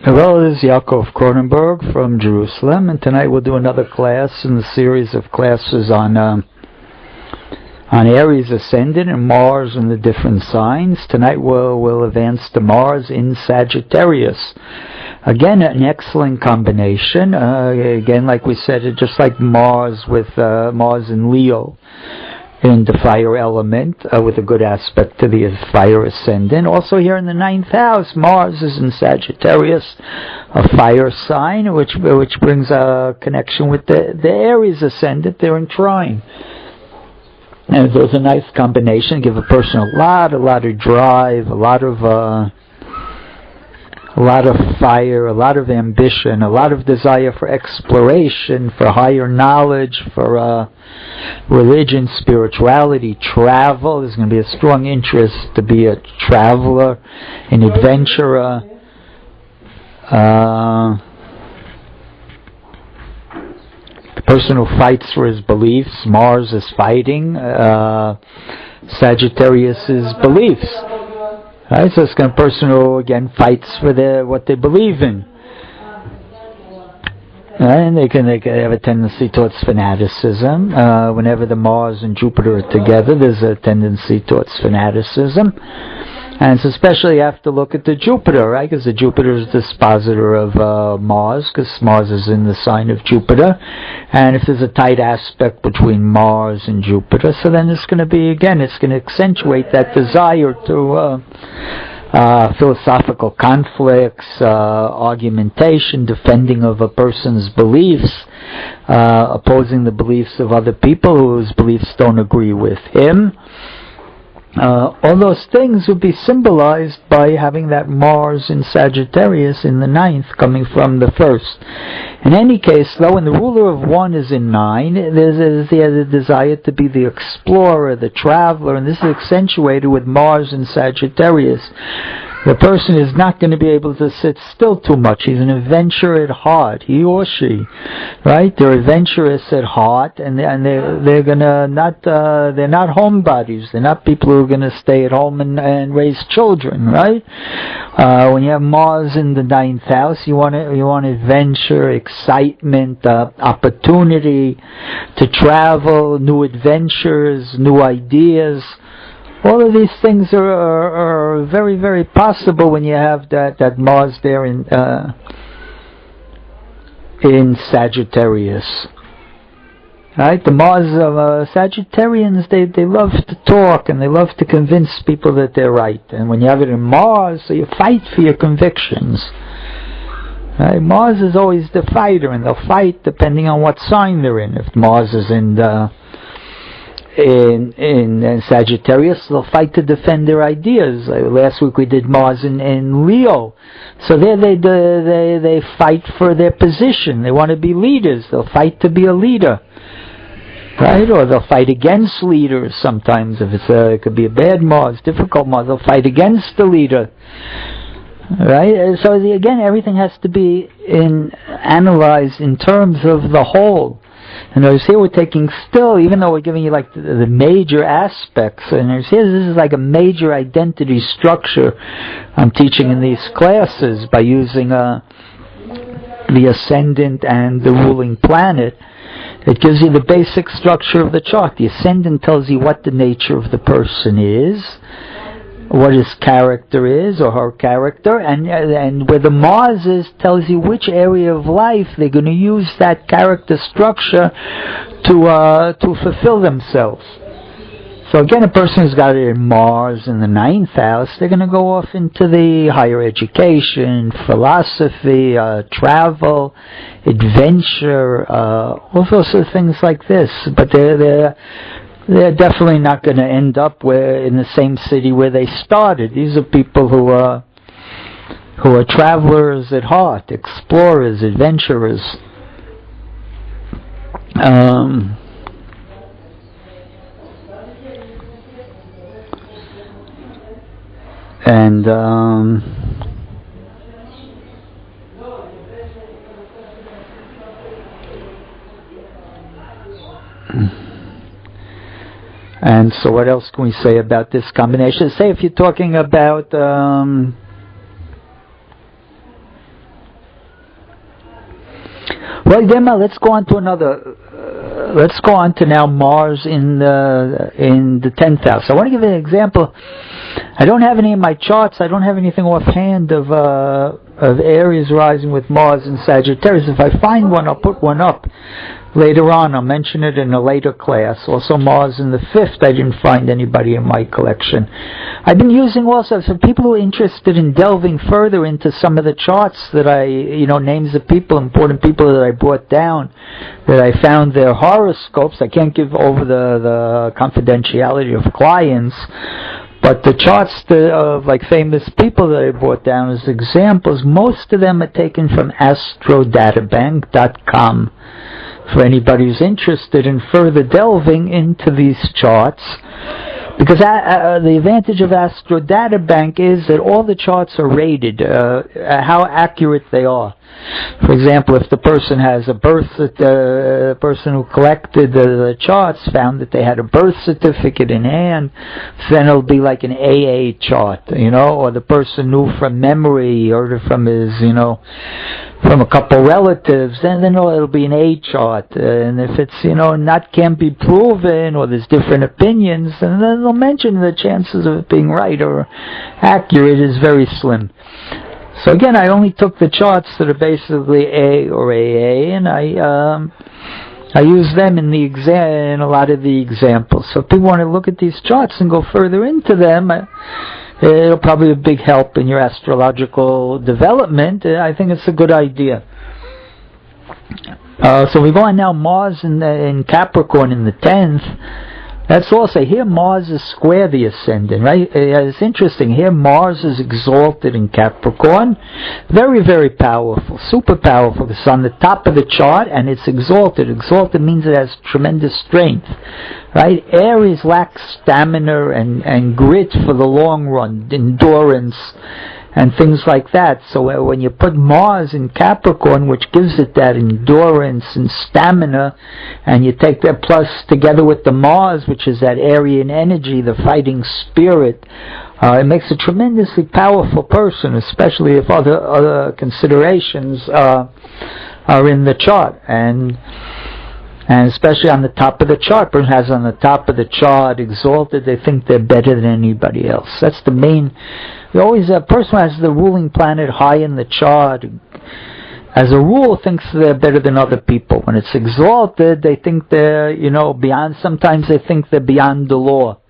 Hello, this is Yaakov Kronenberg from Jerusalem, and tonight we'll do another class in the series of classes on Aries ascendant and Mars and the different signs. Tonight we'll advance to Mars in Sagittarius. Again, an excellent combination. Again, like we said, just like Mars with Mars in Leo in the fire element, with a good aspect to the fire ascendant. Also here in the 9th house, Mars is in Sagittarius, a fire sign, which brings a connection with the Aries ascendant. They're in trine. And there's a nice combination, give a person a lot of drive, a lot of fire, a lot of ambition, a lot of desire for exploration, for higher knowledge, for religion, spirituality, travel. There's going to be a strong interest to be a traveler, an adventurer. The person who fights for his beliefs, Mars is fighting Sagittarius's beliefs. Right, so it's a person who again fights for what they believe in. And they can have a tendency towards fanaticism. Whenever the Mars and Jupiter are together, there's a tendency towards fanaticism. And so especially you have to look at the Jupiter, right? Because the Jupiter is the dispositor of Mars, because Mars is in the sign of Jupiter. And if there's a tight aspect between Mars and Jupiter, so then it's going to be, again, it's going to accentuate that desire to philosophical conflicts, argumentation, defending of a person's beliefs, opposing the beliefs of other people whose beliefs don't agree with him. All those things would be symbolized by having that Mars in Sagittarius in the 9th coming from the 1st. In any case, though, when the ruler of 1 is in 9, there's the desire to be the explorer, the traveler, and this is accentuated with Mars in Sagittarius. The person is not going to be able to sit still too much. He's an adventurer at heart, he or she, right? They're adventurous at heart, and they're gonna not they're not homebodies. They're not people who are going to stay at home and raise children, right? When you have Mars in the 9th house, you want adventure, excitement, opportunity to travel, new adventures, new ideas. All of these things are very, very possible when you have that Mars there in Sagittarius. Right? The Mars of Sagittarians, they love to talk and they love to convince people that they're right. And when you have it in Mars, so you fight for your convictions. Right? Mars is always the fighter, and they'll fight depending on what sign they're in. If Mars is in Sagittarius, they'll fight to defend their ideas. Last week we did Mars in Leo, so there they fight for their position. They want to be leaders. They'll fight to be a leader, right? Or they'll fight against leaders. Sometimes, if it could be a bad Mars, difficult Mars, they'll fight against the leader. Right? So again, everything has to be analyzed in terms of the whole. And notice here we're taking still, even though we're giving you like the major aspects, and notice here this is like a major identity structure I'm teaching in these classes by using the ascendant and the ruling planet. It gives you the basic structure of the chart. The ascendant tells you what the nature of the person is, what his character is, or her character, and where the Mars is tells you which area of life they're going to use that character structure to fulfill themselves. So again, a person who's got it in Mars in the 9th house, they're going to go off into the higher education, philosophy, travel, adventure, all sorts of things like this. But they're definitely not going to end up in the same city where they started. These are people who are travelers at heart, explorers, adventurers. And so what else can we say about this combination? Say if you're talking about Well, Gemma, let's go on to another. Let's go on to now Mars in the 10th house. I want to give an example. I don't have any in my charts. I don't have anything offhand of Aries rising with Mars in Sagittarius. If I find one, I'll put one up later on. I'll mention it in a later class. Also Mars in the 5th. I didn't find anybody in my collection. I've been using also, for people who are interested in delving further into some of the charts that I, names of people, important people that I brought down, that I found their horoscopes. I can't give over the confidentiality of clients, but the charts of like famous people that I brought down as examples, most of them are taken from astrodatabank.com. For anybody who's interested in further delving into these charts, because the advantage of Astrodatabank is that all the charts are rated, how accurate they are. For example, if the person has a the person who collected the charts found that they had a birth certificate in hand, then it'll be like an AA chart, or the person knew from memory, or from his, from a couple relatives, then it'll be an A chart. And if it's, can't be proven, or there's different opinions, then they'll mention the chances of it being right or accurate is very slim. So again, I only took the charts that are basically A or AA, and I use them in a lot of the examples. So if people want to look at these charts and go further into them, it'll probably be a big help in your astrological development. I think it's a good idea. So we go on now, Mars in Capricorn in the 10th. That's also, here Mars is square the ascendant, right? It's interesting, here Mars is exalted in Capricorn. Very, very powerful, super powerful. It's on the top of the chart and it's exalted. Exalted means it has tremendous strength, right? Aries lacks stamina and grit for the long run, endurance, and things like that. So when you put Mars in Capricorn, which gives it that endurance and stamina, and you take that plus together with the Mars, which is that Aryan energy, the fighting spirit, it makes a tremendously powerful person, especially if other considerations are in the chart. And especially on the top of the chart, person has on the top of the chart exalted, they think they're better than anybody else. That's the main. A person who has the ruling planet high in the chart, as a rule, thinks they're better than other people. When it's exalted, they think they're, beyond. Sometimes they think they're beyond the law.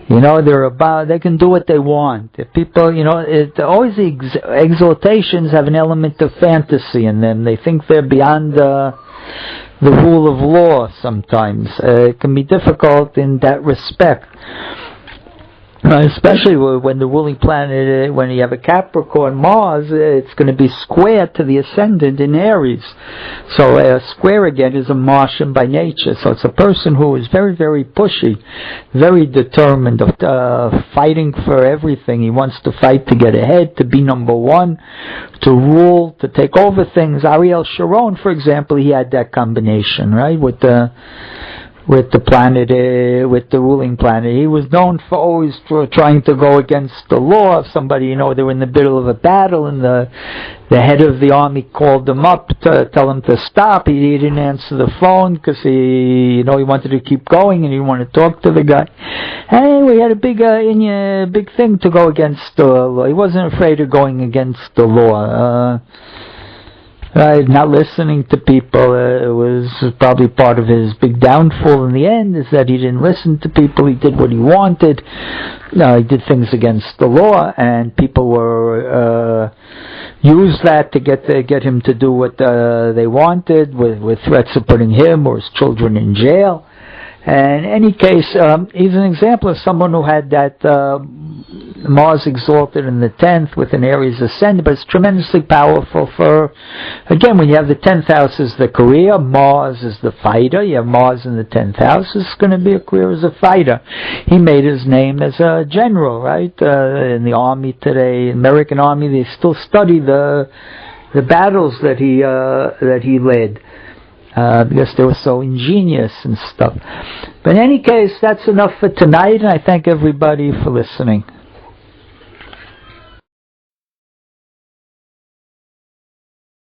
They can do what they want. If people, always the exaltations have an element of fantasy in them. They think they're beyond the rule of law sometimes. It can be difficult in that respect. Especially when the ruling planet, when you have a Capricorn, Mars, it's going to be square to the ascendant in Aries. So square again is a Martian by nature. So it's a person who is very, very pushy, very determined, fighting for everything. He wants to fight to get ahead, to be number one, to rule, to take over things. Ariel Sharon, for example, he had that combination, right, with the planet, with the ruling planet. He was known for always trying to go against the law. If somebody, they were in the middle of a battle and the head of the army called him up to tell him to stop. He didn't answer the phone because he wanted to keep going and he didn't want to talk to the guy. And we had a big thing to go against the law. He wasn't afraid of going against the law. Not listening to people was probably part of his big downfall in the end, is that he didn't listen to people. He did what he wanted. He did things against the law, and people were used that to get him to do what they wanted, with threats of putting him or his children in jail. And in any case, he's an example of someone who had that Mars exalted in the 10th with an Aries ascendant, but it's tremendously powerful for, again, when you have the 10th house as the career, Mars is the fighter, you have Mars in the 10th house, it's going to be a career as a fighter. He made his name as a general, right? In the army today, American army, they still study the battles that he led. Because they were so ingenious and stuff. But in any case, that's enough for tonight, and I thank everybody for listening.